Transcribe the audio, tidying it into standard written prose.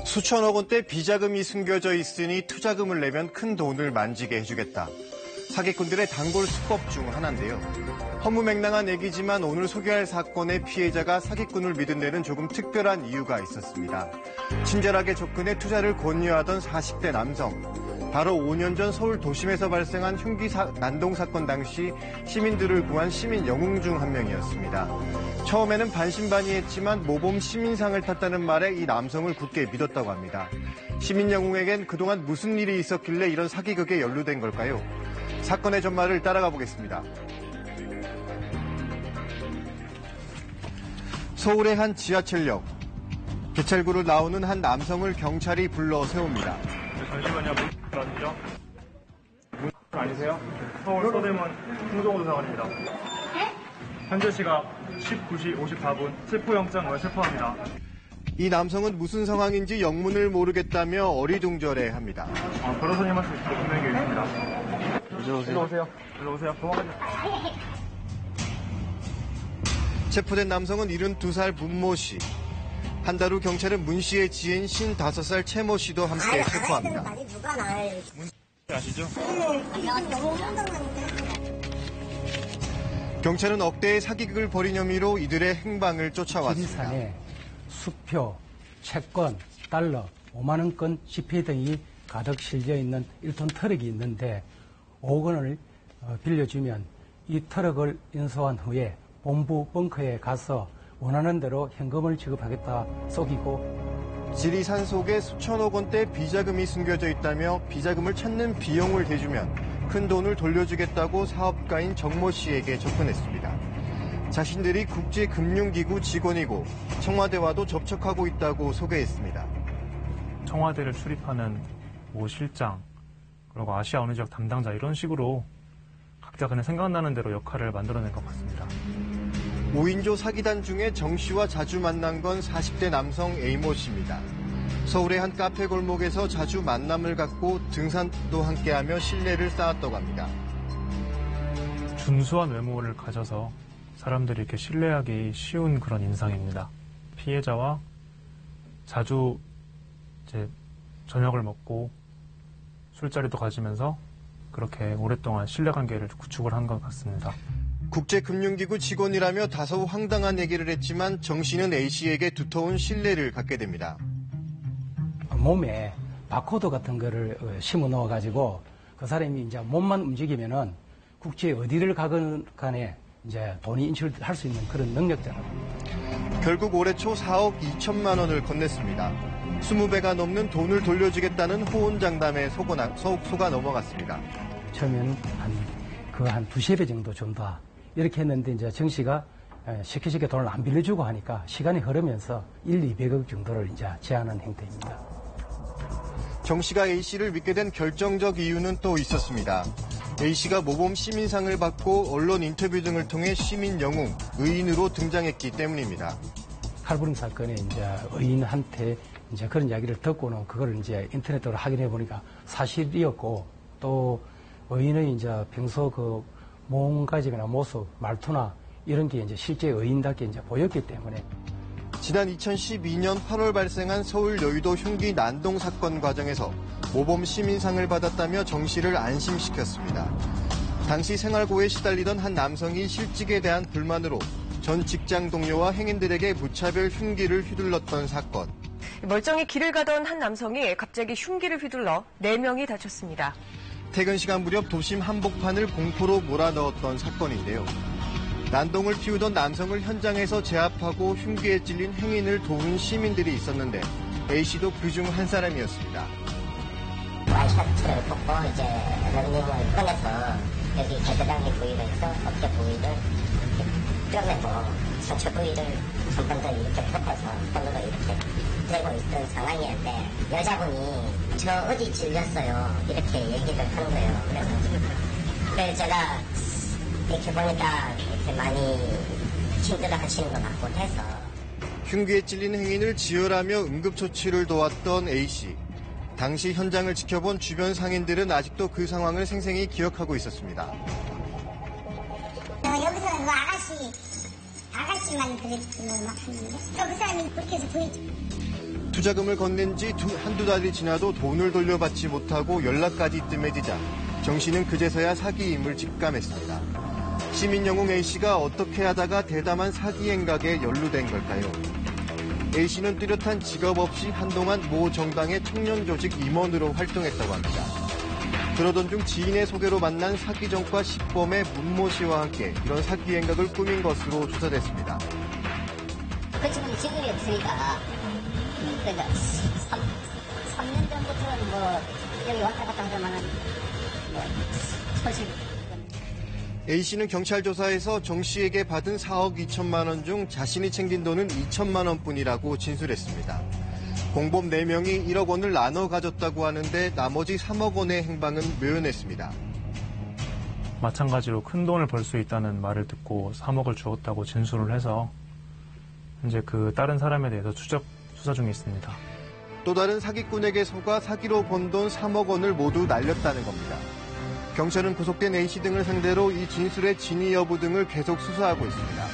수천억 원대 비자금이 숨겨져 있으니 투자금을 내면 큰 돈을 만지게 해주겠다. 사기꾼들의 단골 수법 중 하나인데요. 허무맹랑한 얘기지만 오늘 소개할 사건의 피해자가 사기꾼을 믿은 데는 조금 특별한 이유가 있었습니다. 친절하게 접근해 투자를 권유하던 40대 남성. 바로 5년 전 서울 도심에서 발생한 흉기 난동 사건 당시 시민들을 구한 시민 영웅 중 한 명이었습니다. 처음에는 반신반의했지만 모범 시민상을 탔다는 말에 이 남성을 굳게 믿었다고 합니다. 시민 영웅에겐 그동안 무슨 일이 있었길래 이런 사기극에 연루된 걸까요? 사건의 전말을 따라가 보겠습니다. 서울의 한 지하철역. 개찰구로 나오는 한 남성을 경찰이 불러 세웁니다. 잠시만요. 문이죠? 문 아니세요? 서울 서대문 홍정호 도사관입니다. 현재 시각 19시 54분 체포영장을 체포합니다. 이 남성은 무슨 상황인지 영문을 모르겠다며 어리둥절해 합니다. 변호사님 할 수 있도록 분명히 있습니다. 일로 오세요. 도망가세요. 체포된 남성은 72살 문모 씨. 한 달 후 경찰은 문 씨의 지인 55살 최 모 씨도 함께 체포합니다. 누가 날 아시죠? 경찰은 억대의 사기극을 벌인 혐의로 이들의 행방을 쫓아왔습니다. 지리산에 수표, 채권, 달러, 5만 원권 지폐 등이 가득 실려 있는 1톤 트럭이 있는데 5억 원을 빌려주면 이 트럭을 인수한 후에 본부 벙커에 가서 원하는 대로 현금을 지급하겠다 속이고 지리산 속에 수천억 원대 비자금이 숨겨져 있다며 비자금을 찾는 비용을 대주면 큰 돈을 돌려주겠다고 사업가인 정모 씨에게 접근했습니다. 자신들이 국제금융기구 직원이고 청와대와도 접촉하고 있다고 소개했습니다. 청와대를 출입하는 모 실장, 그리고 아시아 어느 지역 담당자 이런 식으로 각자 그냥 생각나는 대로 역할을 만들어낸 것 같습니다. 5인조 사기단 중에 정 씨와 자주 만난 건 40대 남성 A모 씨입니다. 서울의 한 카페 골목에서 자주 만남을 갖고 등산도 함께하며 신뢰를 쌓았다고 합니다. 준수한 외모를 가져서 사람들이 이렇게 신뢰하기 쉬운 그런 인상입니다. 피해자와 자주 이제 저녁을 먹고 술자리도 가지면서 그렇게 오랫동안 신뢰관계를 구축을 한 것 같습니다. 국제금융기구 직원이라며 다소 황당한 얘기를 했지만 정 씨는 A 씨에게 두터운 신뢰를 갖게 됩니다. 몸에 바코드 같은 거를 심어 넣어가지고 그 사람이 이제 몸만 움직이면은 국제 어디를 가건 간에 이제 돈이 인출할 수 있는 그런 능력자라고 합니다. 결국 올해 초 4억 2천만 원을 건넸습니다. 20배가 넘는 돈을 돌려주겠다는 호언장담에 속아 넘어갔습니다. 처음에는 한 두세 배 정도 준다. 이렇게 했는데 이제 정 씨가 쉽게 돈을 안 빌려주고 하니까 시간이 흐르면서 200억 정도를 이제 제한한 형태입니다. 정 씨가 A 씨를 믿게 된 결정적 이유는 또 있었습니다. A 씨가 모범 시민상을 받고 언론 인터뷰 등을 통해 시민 영웅, 의인으로 등장했기 때문입니다. 칼부림 사건에 이제 의인한테 이제 그런 이야기를 듣고는 그걸 이제 인터넷으로 확인해 보니까 사실이었고 또 의인의 이제 평소 그 몸가짐이나 모습, 말투나 이런 게 이제 실제 의인답게 이제 보였기 때문에 지난 2012년 8월 발생한 서울 여의도 흉기 난동 사건 과정에서 모범 시민상을 받았다며 정 씨를 안심시켰습니다. 당시 생활고에 시달리던 한 남성이 실직에 대한 불만으로 전 직장 동료와 행인들에게 무차별 흉기를 휘둘렀던 사건. 멀쩡히 길을 가던 한 남성이 갑자기 흉기를 휘둘러 4명이 다쳤습니다. 퇴근 시간 무렵 도심 한복판을 공포로 몰아넣었던 사건인데요. 난동을 피우던 남성을 현장에서 제압하고 흉기에 찔린 행인을 도운 시민들이 있었는데 A씨도 그중 한 사람이었습니다. 와이셔츠를 벗고 이제 런닝을 꺼내서 여기 겨드랑이 부위를 해서 어깨 부위를 뼈내고 상처 부위를 한 번 더 이렇게 펴서 손으로 이렇게 들고 있던 상황이었는데 여자분이 저 어디 찔렸어요 이렇게 얘기를 하는 거예요. 그래서 제가 이렇게 보니까 이렇게 많이 힘들어 하시는 것 같고 해서 흉기에 찔린 행인을 지혈하며 응급처치를 도왔던 A씨. 당시 현장을 지켜본 주변 상인들은 아직도 그 상황을 생생히 기억하고 있었습니다. 여기서는 그 아가씨만 그랬던 걸 막 하는데 그 사람이 그렇게 해서 보였죠. 투자금을 건넨 지 한두 달이 지나도 돈을 돌려받지 못하고 연락까지 뜸해지자 정 씨는 그제서야 사기임을 직감했습니다. 시민 영웅 A씨가 어떻게 하다가 대담한 사기 행각에 연루된 걸까요? A씨는 뚜렷한 직업 없이 한동안 모 정당의 청년 조직 임원으로 활동했다고 합니다. 그러던 중 지인의 소개로 만난 사기정과 시범의 문모 씨와 함께 이런 사기 행각을 꾸민 것으로 조사됐습니다. 그 친구는 직업이 없으니까 그러니까 3년 전부터는 뭐 여기 왔다 갔다 하자마는 뭐 솔직히 A씨는 경찰 조사에서 정 씨에게 받은 4억 2천만 원 중 자신이 챙긴 돈은 2천만 원뿐이라고 진술했습니다. 공범 4명이 1억 원을 나눠 가졌다고 하는데 나머지 3억 원의 행방은 묘연했습니다. 마찬가지로 큰 돈을 벌 수 있다는 말을 듣고 3억을 주었다고 진술을 해서 현재 그 다른 사람에 대해서 추적 수사 중에 있습니다. 또 다른 사기꾼에게 속아 사기로 번 돈 3억 원을 모두 날렸다는 겁니다. 경찰은 구속된 A씨 등을 상대로 이 진술의 진위 여부 등을 계속 수사하고 있습니다.